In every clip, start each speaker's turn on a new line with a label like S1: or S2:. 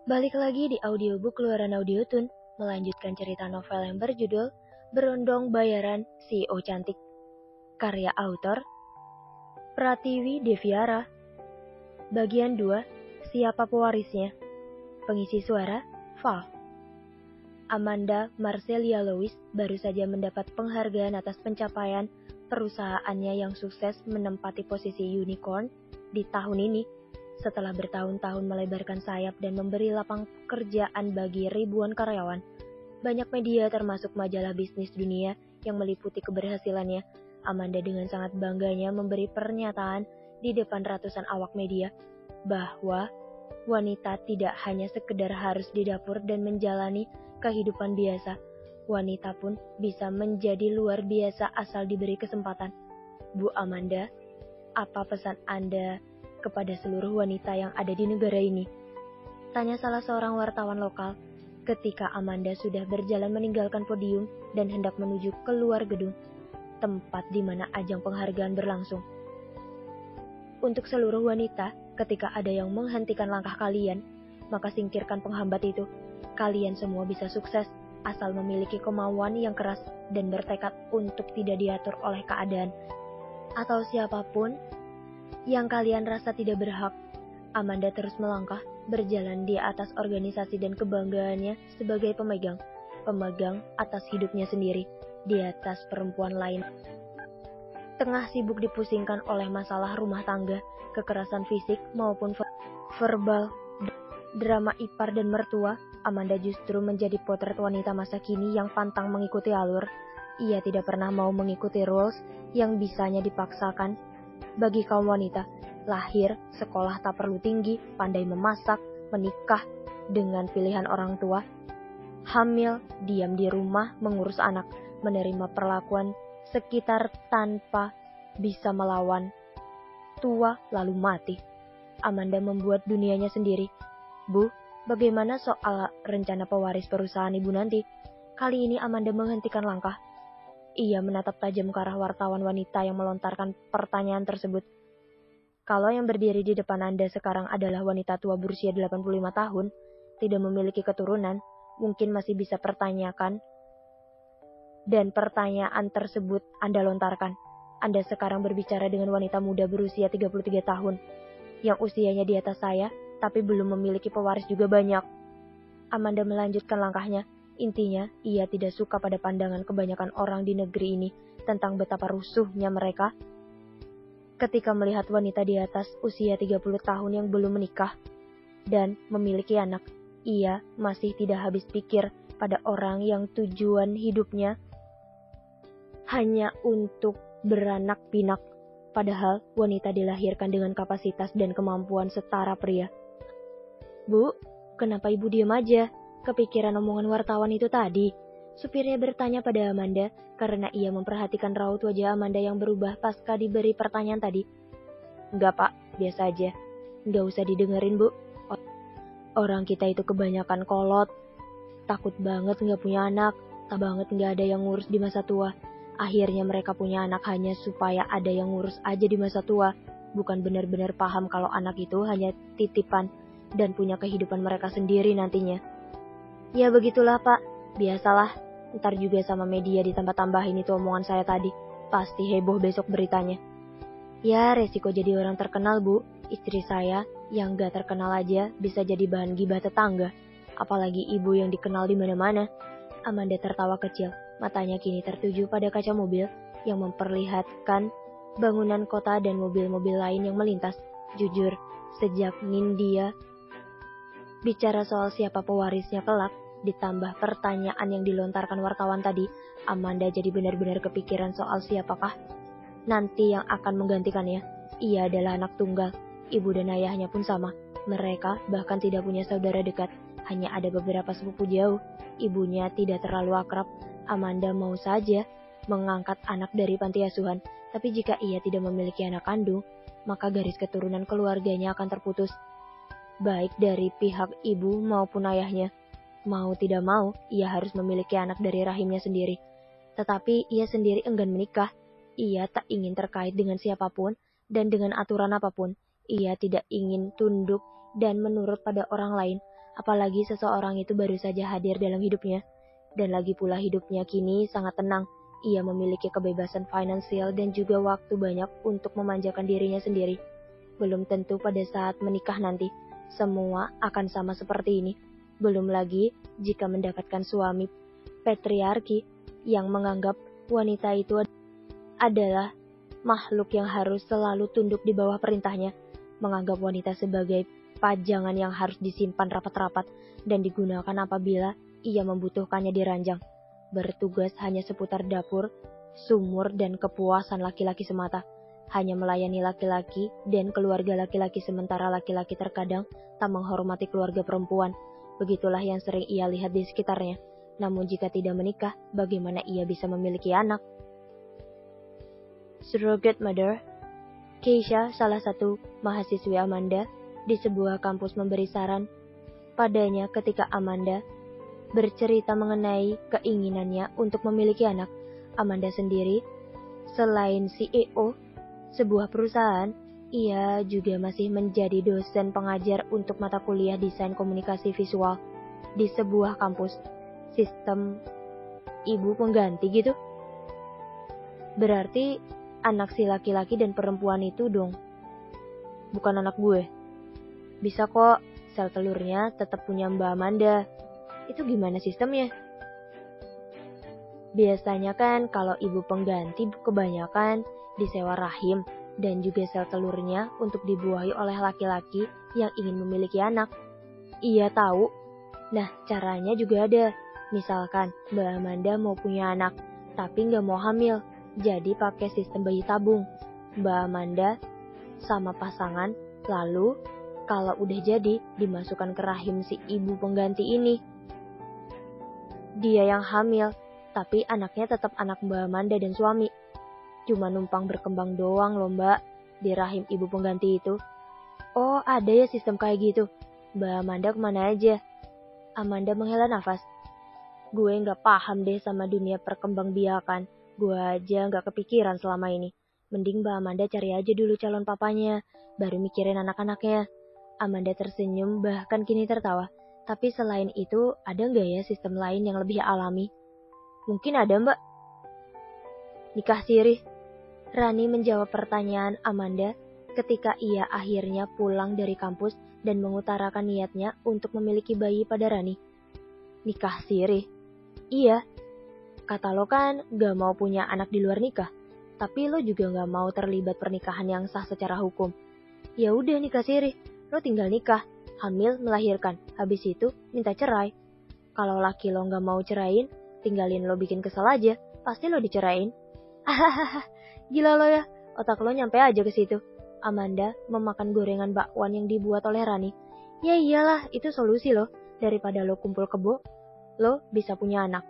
S1: Balik lagi di audiobook keluaran Audiotune, melanjutkan cerita novel yang berjudul Berondong Bayaran CEO Cantik. Karya autor Pratiwi Deviara. Bagian 2, Siapa Pewarisnya? Pengisi suara, Val. Amanda Marcelia Louis baru saja mendapat penghargaan atas pencapaian perusahaannya yang sukses menempati posisi unicorn di tahun ini. Setelah bertahun-tahun melebarkan sayap dan memberi lapang pekerjaan bagi ribuan karyawan, banyak media termasuk majalah bisnis dunia yang meliputi keberhasilannya. Amanda dengan sangat bangganya memberi pernyataan di depan ratusan awak media bahwa wanita tidak hanya sekedar harus di dapur dan menjalani kehidupan biasa. Wanita pun bisa menjadi luar biasa asal diberi kesempatan. Bu Amanda, apa pesan Anda kepada seluruh wanita yang ada di negara ini? Tanya salah seorang wartawan lokal ketika Amanda sudah berjalan meninggalkan podium dan hendak menuju keluar gedung, tempat di mana ajang penghargaan berlangsung. Untuk seluruh wanita, ketika ada yang menghentikan langkah kalian, maka singkirkan penghambat itu. Kalian semua bisa sukses asal memiliki kemauan yang keras dan bertekad untuk tidak diatur oleh keadaan atau siapapun yang kalian rasa tidak berhak. Amanda terus melangkah, berjalan di atas organisasi dan kebanggaannya sebagai pemegang atas hidupnya sendiri, di atas perempuan lain. Tengah sibuk dipusingkan oleh masalah rumah tangga, kekerasan fisik maupun verbal, drama ipar dan mertua, Amanda justru menjadi potret wanita masa kini yang pantang mengikuti alur. Ia tidak pernah mau mengikuti rules yang bisanya dipaksakan. Bagi kaum wanita, lahir, sekolah tak perlu tinggi, pandai memasak, menikah dengan pilihan orang tua, hamil, diam di rumah, mengurus anak, menerima perlakuan sekitar tanpa bisa melawan, tua lalu mati. Amanda membuat dunianya sendiri. Bu, bagaimana soal rencana pewaris perusahaan ibu nanti? Kali ini Amanda menghentikan langkah. Ia menatap tajam ke arah wartawan wanita yang melontarkan pertanyaan tersebut. Kalau yang berdiri di depan Anda sekarang adalah wanita tua berusia 85 tahun, tidak memiliki keturunan, mungkin masih bisa pertanyakan, dan pertanyaan tersebut Anda lontarkan. Anda sekarang berbicara dengan wanita muda berusia 33 tahun, yang usianya di atas saya, tapi belum memiliki pewaris juga banyak. Amanda melanjutkan langkahnya. Intinya, ia tidak suka pada pandangan kebanyakan orang di negeri ini tentang betapa rusuhnya mereka ketika melihat wanita di atas usia 30 tahun yang belum menikah dan memiliki anak. Ia masih tidak habis pikir pada orang yang tujuan hidupnya hanya untuk beranak pinak, padahal wanita dilahirkan dengan kapasitas dan kemampuan setara pria. Bu, kenapa ibu diam aja? Kepikiran omongan wartawan itu tadi? Supirnya bertanya pada Amanda karena ia memperhatikan raut wajah Amanda yang berubah pasca diberi pertanyaan tadi. Enggak pak, biasa aja. Enggak usah didengerin bu. Orang kita itu kebanyakan kolot. Takut banget enggak punya anak. Tak banget enggak ada yang ngurus di masa tua. Akhirnya mereka punya anak hanya supaya ada yang ngurus aja di masa tua. Bukan benar-benar paham kalau anak itu hanya titipan dan punya kehidupan mereka sendiri nantinya. Ya begitulah pak, biasalah, ntar juga sama media ditambah-tambahin itu omongan saya tadi, pasti heboh besok beritanya. Ya resiko jadi orang terkenal bu, istri saya yang gak terkenal aja bisa jadi bahan gibah tetangga, apalagi ibu yang dikenal di mana-mana. Amanda tertawa kecil, matanya kini tertuju pada kaca mobil yang memperlihatkan bangunan kota dan mobil-mobil lain yang melintas. Jujur, sejak Nindya bicara soal siapa pewarisnya kelak, ditambah pertanyaan yang dilontarkan wartawan tadi, Amanda jadi benar-benar kepikiran soal siapakah nanti yang akan menggantikannya. Ia adalah anak tunggal, ibu dan ayahnya pun sama. Mereka bahkan tidak punya saudara dekat, hanya ada beberapa sepupu jauh. Ibunya tidak terlalu akrab. Amanda mau saja mengangkat anak dari panti asuhan, tapi jika ia tidak memiliki anak kandung, maka garis keturunan keluarganya akan terputus, baik dari pihak ibu maupun ayahnya. Mau tidak mau, ia harus memiliki anak dari rahimnya sendiri. Tetapi ia sendiri enggan menikah. Ia tak ingin terkait dengan siapapun dan dengan aturan apapun. Ia tidak ingin tunduk dan menurut pada orang lain. apalagi seseorang itu baru saja hadir dalam hidupnya. Dan lagi pula hidupnya kini sangat tenang. Ia memiliki kebebasan finansial dan juga waktu banyak untuk memanjakan dirinya sendiri. Belum tentu pada saat menikah nanti, semua akan sama seperti ini. Belum lagi jika mendapatkan suami patriarki yang menganggap wanita itu adalah makhluk yang harus selalu tunduk di bawah perintahnya, menganggap wanita sebagai pajangan yang harus disimpan rapat-rapat dan digunakan apabila ia membutuhkannya di ranjang. Bertugas hanya seputar dapur, sumur, dan kepuasan laki-laki semata. Hanya melayani laki-laki dan keluarga laki-laki, sementara laki-laki terkadang tak menghormati keluarga perempuan. Begitulah yang sering ia lihat di sekitarnya. Namun jika tidak menikah, bagaimana ia bisa memiliki anak? Surrogate mother. Keisha, salah satu mahasiswi Amanda di sebuah kampus, memberi saran padanya ketika Amanda bercerita mengenai keinginannya untuk memiliki anak. Amanda sendiri, selain CEO sebuah perusahaan, ia juga masih menjadi dosen pengajar untuk mata kuliah desain komunikasi visual di sebuah kampus. Sistem ibu pengganti gitu. Berarti anak si laki-laki dan perempuan itu dong bukan anak gue. Bisa kok, sel telurnya tetap punya Mbak Amanda. Itu gimana sistemnya? Biasanya kan kalau ibu pengganti kebanyakan disewa rahim dan juga sel telurnya untuk dibuahi oleh laki-laki yang ingin memiliki anak. Iya tahu. Nah, caranya juga ada. Misalkan Mbak Amanda mau punya anak, tapi nggak mau hamil, jadi pakai sistem bayi tabung. Mbak Amanda sama pasangan, lalu kalau udah jadi, dimasukkan ke rahim si ibu pengganti ini. Dia yang hamil, tapi anaknya tetap anak Mbak Amanda dan suami. Cuma numpang berkembang doang loh Mbak, di rahim ibu pengganti itu. Oh, ada ya sistem kayak gitu. Mbak Amanda kemana aja? Amanda menghela nafas. Gue gak paham deh sama dunia perkembangbiakan. Gue aja gak kepikiran selama ini. Mending Mbak Amanda cari aja dulu calon papanya, baru mikirin anak-anaknya. Amanda tersenyum, bahkan kini tertawa. Tapi selain itu, ada nggak ya sistem lain yang lebih alami? Mungkin ada Mbak. Nikah siri. Rani menjawab pertanyaan Amanda ketika ia akhirnya pulang dari kampus dan mengutarakan niatnya untuk memiliki bayi pada Rani. Nikah siri? Iya. Kata lo kan gak mau punya anak di luar nikah. Tapi lo juga gak mau terlibat pernikahan yang sah secara hukum. Ya udah nikah siri. Lo tinggal nikah, hamil, melahirkan. Habis itu minta cerai. Kalau laki lo gak mau cerain, tinggalin lo bikin kesel aja. Pasti lo dicerain. Hahaha, gila lo ya. Otak lo nyampe aja ke situ. Amanda memakan gorengan bakwan yang dibuat oleh Rani. Ya iyalah, itu solusi lo. Daripada lo kumpul kebo, lo bisa punya anak.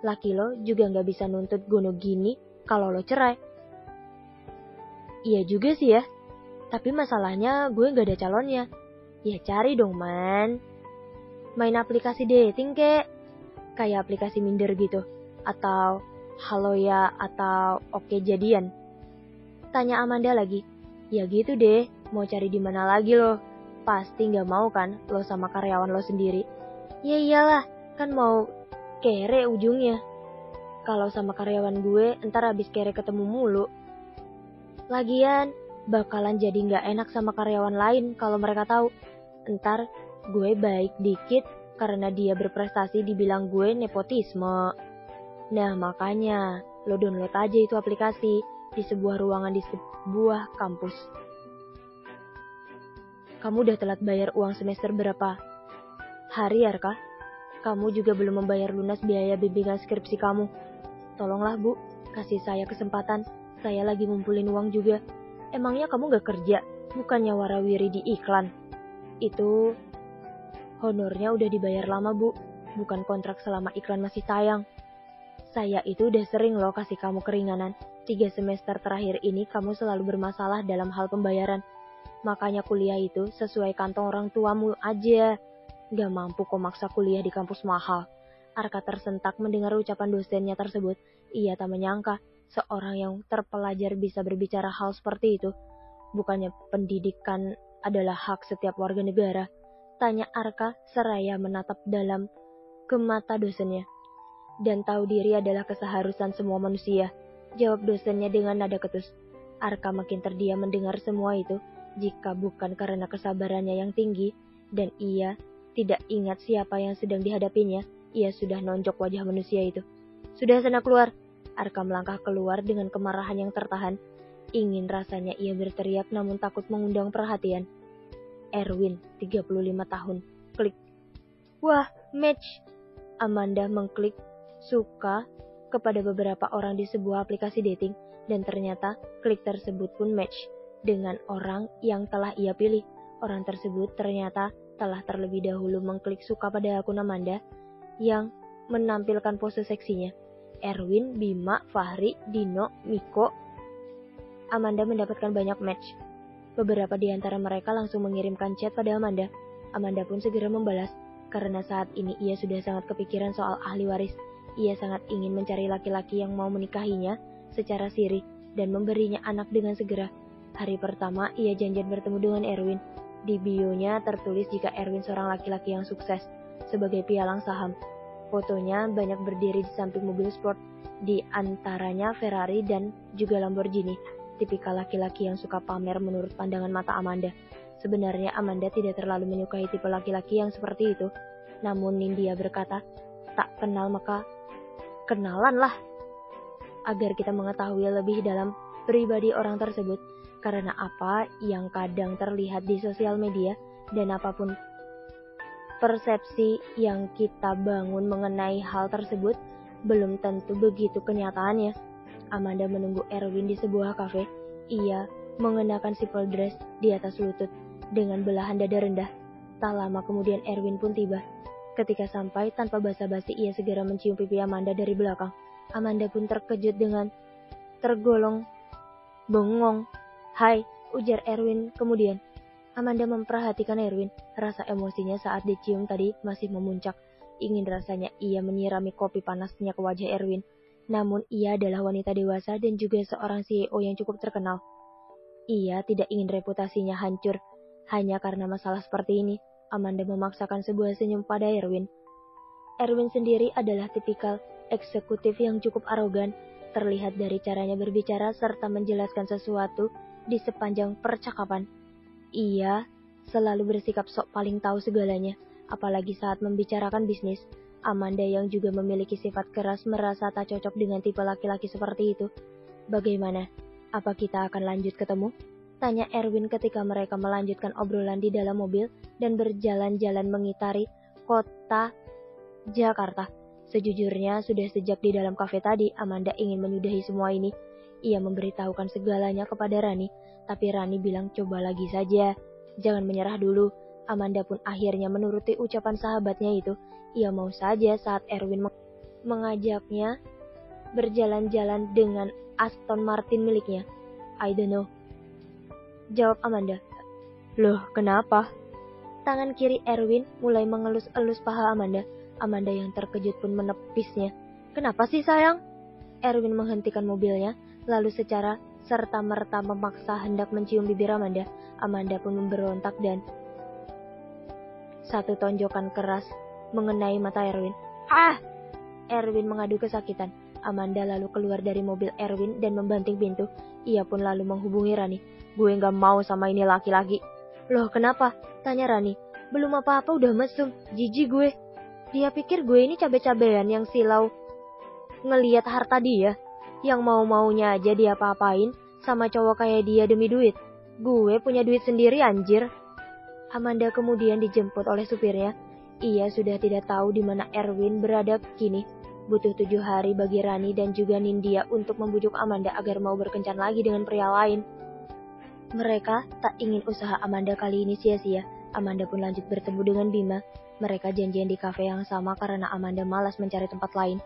S1: Laki lo juga gak bisa nuntut gono gini kalau lo cerai. Iya juga sih ya. Tapi masalahnya gue gak ada calonnya. Ya cari dong man. Main aplikasi dating kek. Kayak aplikasi Minder gitu. Atau Halo Ya atau Oke Jadian. Tanya Amanda lagi. Ya gitu deh. Mau cari di mana lagi lo? Pasti gak mau kan lo sama karyawan lo sendiri. Ya iyalah. Kan mau kere ujungnya. Kalau sama karyawan gue entar abis kere ketemu mulu. Lagian bakalan jadi gak enak sama karyawan lain kalau mereka tahu. Entar gue baik dikit karena dia berprestasi dibilang gue nepotisme. Nah makanya lo download aja itu aplikasi di sebuah ruangan di sebuah kampus. Kamu udah telat bayar uang semester berapa hari ya kah? Kamu juga belum membayar lunas biaya bimbingan skripsi kamu. Tolonglah Bu, kasih saya kesempatan. Saya lagi ngumpulin uang juga. Emangnya kamu gak kerja? Bukannya warawiri di iklan. Itu honornya udah dibayar lama Bu. Bukan kontrak selama iklan masih tayang. Saya itu udah sering loh kasih kamu keringanan. 3 semester terakhir ini kamu selalu bermasalah dalam hal pembayaran. Makanya kuliah itu sesuai kantong orang tuamu aja. Gak mampu kok maksa kuliah di kampus mahal. Arka tersentak mendengar ucapan dosennya tersebut. Ia tak menyangka seorang yang terpelajar bisa berbicara hal seperti itu. Bukannya pendidikan adalah hak setiap warga negara. Tanya Arka seraya menatap dalam ke mata dosennya. Dan tahu diri adalah keseharusan semua manusia, jawab dosennya dengan nada ketus. Arka makin terdiam mendengar semua itu, jika bukan karena kesabarannya yang tinggi, dan ia tidak ingat siapa yang sedang dihadapinya, ia sudah nonjok wajah manusia itu. Sudah sana keluar. Arka melangkah keluar dengan kemarahan yang tertahan. Ingin rasanya ia berteriak namun takut mengundang perhatian. Erwin, 35 tahun. Klik. Wah, match. Amanda mengklik suka kepada beberapa orang di sebuah aplikasi dating, dan ternyata klik tersebut pun match dengan orang yang telah ia pilih. Orang tersebut ternyata telah terlebih dahulu mengklik suka pada akun Amanda yang menampilkan pose seksinya. Erwin, Bima, Fahri, Dino, Miko. Amanda mendapatkan banyak match. Beberapa di antara mereka langsung mengirimkan chat pada Amanda. Amanda pun segera membalas, karena saat ini ia sudah sangat kepikiran soal ahli waris. Ia sangat ingin mencari laki-laki yang mau menikahinya secara siri dan memberinya anak dengan segera. Hari pertama ia janjian bertemu dengan Erwin. Di bio-nya tertulis jika Erwin seorang laki-laki yang sukses sebagai pialang saham. Fotonya banyak berdiri di samping mobil sport, di antaranya Ferrari dan juga Lamborghini. Tipikal laki-laki yang suka pamer menurut pandangan mata Amanda. Sebenarnya Amanda tidak terlalu menyukai tipe laki-laki yang seperti itu. Namun Nindya berkata, tak kenal maka kenalan lah. Agar kita mengetahui lebih dalam pribadi orang tersebut. Karena apa yang kadang terlihat di sosial media dan apapun persepsi yang kita bangun mengenai hal tersebut belum tentu begitu kenyataannya. Amanda menunggu Erwin di sebuah kafe. Ia mengenakan simple dress di atas lutut dengan belahan dada rendah. Tak lama kemudian Erwin pun tiba. Ketika sampai tanpa basa-basi ia segera mencium pipi Amanda dari belakang. Amanda pun terkejut dengan tergolong bengong. Hai, ujar Erwin kemudian. Amanda memperhatikan Erwin. Rasa emosinya saat dicium tadi masih memuncak. Ingin rasanya ia menyirami kopi panasnya ke wajah Erwin. Namun ia adalah wanita dewasa dan juga seorang CEO yang cukup terkenal. Ia tidak ingin reputasinya hancur hanya karena masalah seperti ini. Amanda memaksakan sebuah senyum pada Erwin. Erwin sendiri adalah tipikal eksekutif yang cukup arogan, terlihat dari caranya berbicara serta menjelaskan sesuatu di sepanjang percakapan. Ia selalu bersikap sok paling tahu segalanya, apalagi saat membicarakan bisnis. Amanda yang juga memiliki sifat keras merasa tak cocok dengan tipe laki-laki seperti itu. Bagaimana? Apa kita akan lanjut ketemu? Tanya Erwin ketika mereka melanjutkan obrolan di dalam mobil dan berjalan-jalan mengitari kota Jakarta. Sejujurnya, sudah sejak di dalam kafe tadi, Amanda ingin menyudahi semua ini. Ia memberitahukan segalanya kepada Rani, tapi Rani bilang coba lagi saja. Jangan menyerah dulu. Amanda pun akhirnya menuruti ucapan sahabatnya itu. Ia mau saja saat Erwin mengajaknya berjalan-jalan dengan Aston Martin miliknya. I don't know, jawab Amanda. Loh, kenapa? Tangan kiri Erwin mulai mengelus-elus paha Amanda. Amanda yang terkejut pun menepisnya. Kenapa sih sayang? Erwin menghentikan mobilnya, lalu secara serta-merta memaksa hendak mencium bibir Amanda. Amanda pun memberontak dan satu tonjokan keras mengenai mata Erwin. Ah! Erwin mengadu kesakitan. Amanda lalu keluar dari mobil Erwin dan membanting pintu. Ia pun lalu menghubungi Rani. Gue gak mau sama ini laki-laki. Loh kenapa? Tanya Rani. Belum apa-apa udah mesum. Jijik gue. Dia pikir gue ini cabe-cabean yang silau ngeliat harta dia. Yang mau-maunya aja dia apa-apain sama cowok kayak dia demi duit. Gue punya duit sendiri anjir. Amanda kemudian dijemput oleh supirnya. Ia sudah tidak tahu di mana Erwin berada kini. Butuh 7 hari bagi Rani dan juga Nindya untuk membujuk Amanda agar mau berkencan lagi dengan pria lain. Mereka tak ingin usaha Amanda kali ini sia-sia. Amanda pun lanjut bertemu dengan Bima. Mereka janjian di kafe yang sama karena Amanda malas mencari tempat lain.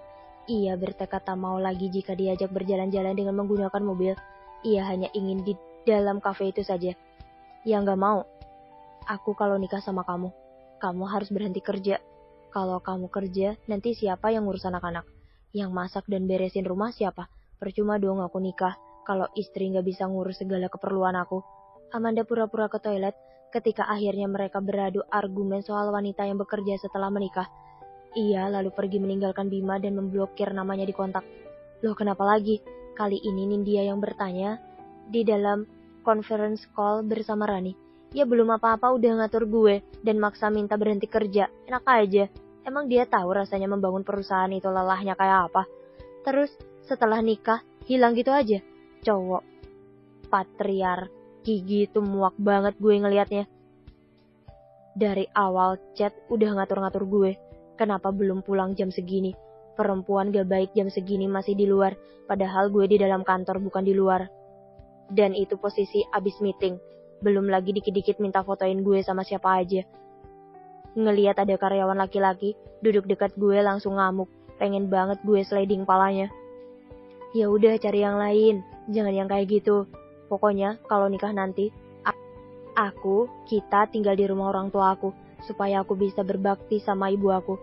S1: Ia bertekad tak mau lagi jika diajak berjalan-jalan dengan menggunakan mobil. Ia hanya ingin di dalam kafe itu saja. Ya nggak mau. Aku kalau nikah sama kamu harus berhenti kerja. Kalau kamu kerja, nanti siapa yang ngurus anak-anak? Yang masak dan beresin rumah siapa? Percuma dong aku nikah kalau istri nggak bisa ngurus segala keperluan aku. Amanda pura-pura ke toilet Ketika akhirnya mereka beradu argumen soal wanita yang bekerja setelah menikah, ia lalu pergi meninggalkan Bima dan memblokir namanya di kontak. Loh, kenapa lagi? Kali ini Nindya yang bertanya di dalam conference call bersama Rani. Ya belum apa-apa udah ngatur gue dan maksa minta berhenti kerja. Enak aja. Emang dia tahu rasanya membangun perusahaan itu lelahnya kayak apa? Terus setelah nikah hilang gitu aja. Cowok patriarki gitu, muak banget gue ngelihatnya. Dari awal chat udah ngatur-ngatur gue. Kenapa belum pulang jam segini? Perempuan gak baik jam segini masih di luar. Padahal gue di dalam kantor bukan di luar. Dan itu posisi abis meeting. Belum lagi dikit-dikit minta fotoin gue sama siapa aja. Ngelihat ada karyawan laki-laki duduk dekat gue langsung ngamuk. Pengen banget gue sliding palanya. Ya udah cari yang lain. Jangan yang kayak gitu. Pokoknya kalau nikah nanti, kita tinggal di rumah orang tua aku. Supaya aku bisa berbakti sama ibu aku.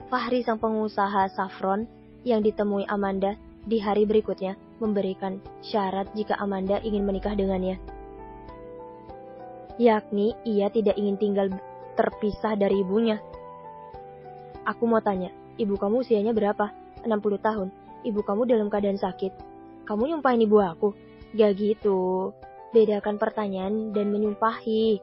S1: Fahri sang pengusaha saffron yang ditemui Amanda di hari berikutnya memberikan syarat jika Amanda ingin menikah dengannya. Yakni ia tidak ingin tinggal terpisah dari ibunya. Aku mau tanya, ibu kamu usianya berapa? 60 tahun. Ibu kamu dalam keadaan sakit. Kamu nyumpahin ibu aku? Gak gitu. Bedakan pertanyaan dan menyumpahi.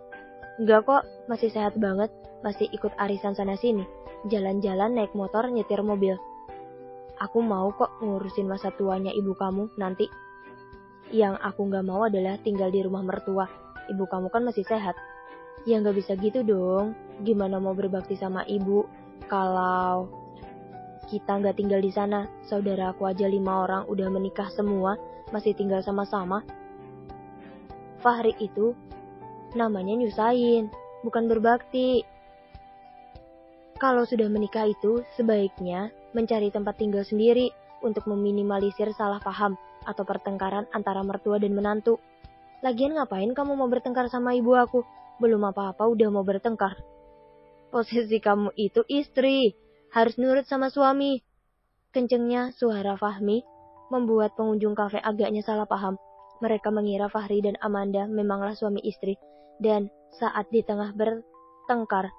S1: Enggak kok, masih sehat banget. Masih ikut arisan sana-sini. Jalan-jalan naik motor nyetir mobil. Aku mau kok ngurusin masa tuanya ibu kamu nanti. Yang aku gak mau adalah tinggal di rumah mertua. Ibu kamu kan masih sehat. Ya gak bisa gitu dong. Gimana mau berbakti sama ibu kalau kita gak tinggal di sana? Saudara aku aja 5 orang udah menikah semua, masih tinggal sama-sama. Fahri itu namanya nyusahin, bukan berbakti. Kalau sudah menikah itu sebaiknya mencari tempat tinggal sendiri untuk meminimalisir salah paham atau pertengkaran antara mertua dan menantu. Lagian ngapain kamu mau bertengkar sama ibu aku? Belum apa-apa udah mau bertengkar. Posisi kamu itu istri, harus nurut sama suami. Kencengnya suara Fahmi membuat pengunjung kafe agaknya salah paham. Mereka mengira Fahri dan Amanda memanglah suami istri. Dan saat di tengah bertengkar,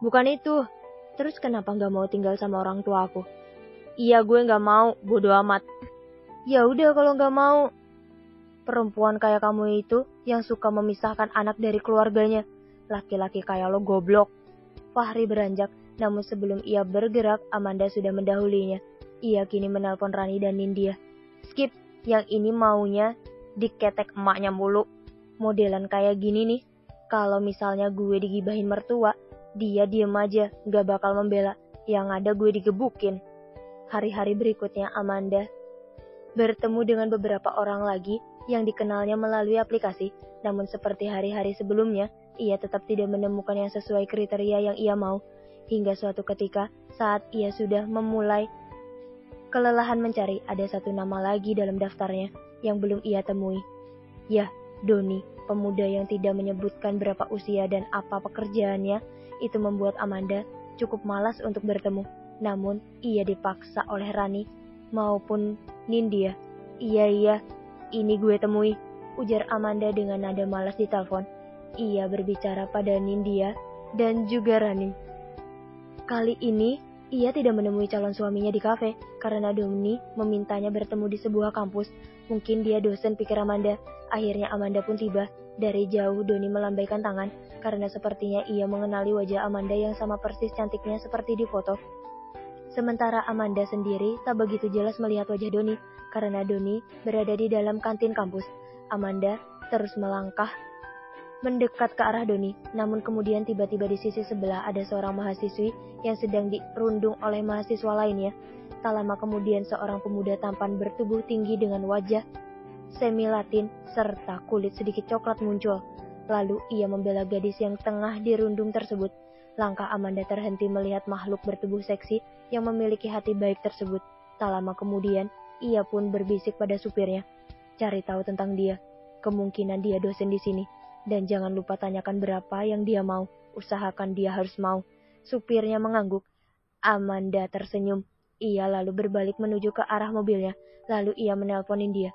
S1: bukan itu. Terus kenapa gak mau tinggal sama orang tua aku? Iya gue gak mau, bodo amat. Ya udah kalau gak mau. Perempuan kayak kamu itu yang suka memisahkan anak dari keluarganya. Laki-laki kayak lo goblok. Fahri beranjak, namun sebelum ia bergerak, Amanda sudah mendahulinya. Ia kini menelpon Rani dan Nindya. Skip, yang ini maunya diketek emaknya mulu. Modelan kayak gini nih, kalau misalnya gue digibahin mertua, dia diem aja, gak bakal membela. Yang ada gue digebukin. Hari-hari berikutnya Amanda bertemu dengan beberapa orang lagi yang dikenalnya melalui aplikasi. Namun seperti hari-hari sebelumnya, ia tetap tidak menemukan yang sesuai kriteria yang ia mau. Hingga suatu ketika, saat ia sudah memulai kelelahan mencari, ada satu nama lagi dalam daftarnya yang belum ia temui. Ya, Doni, pemuda yang tidak menyebutkan berapa usia dan apa pekerjaannya. Itu membuat Amanda cukup malas untuk bertemu. Namun, ia dipaksa oleh Rani maupun Nindya. Iya, ini gue temui, ujar Amanda dengan nada malas di telepon. Ia berbicara pada Nindya dan juga Rani. Kali ini, ia tidak menemui calon suaminya di kafe karena Doni memintanya bertemu di sebuah kampus. Mungkin dia dosen, pikir Amanda. Akhirnya Amanda pun tiba. Dari jauh Doni melambaikan tangan karena sepertinya ia mengenali wajah Amanda yang sama persis cantiknya seperti di foto. Sementara Amanda sendiri tak begitu jelas melihat wajah Doni karena Doni berada di dalam kantin kampus. Amanda terus melangkah mendekat ke arah Doni, namun kemudian tiba-tiba di sisi sebelah ada seorang mahasiswi yang sedang dirundung oleh mahasiswa lainnya. Tak lama kemudian seorang pemuda tampan bertubuh tinggi dengan wajah semi-latin serta kulit sedikit coklat muncul. Lalu ia membela gadis yang tengah dirundung tersebut. Langkah Amanda terhenti melihat makhluk bertubuh seksi yang memiliki hati baik tersebut. Tak lama kemudian, ia pun berbisik pada supirnya. Cari tahu tentang dia. Kemungkinan dia dosen di sini. Dan jangan lupa tanyakan berapa yang dia mau. Usahakan dia harus mau. Supirnya mengangguk. Amanda tersenyum. Ia lalu berbalik menuju ke arah mobilnya. Lalu ia menelponin dia.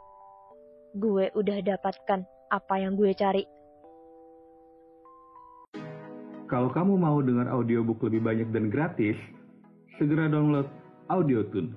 S1: Gue udah dapatkan apa yang gue cari.
S2: Kalau kamu mau dengar audiobook lebih banyak dan gratis, segera download Audiotune.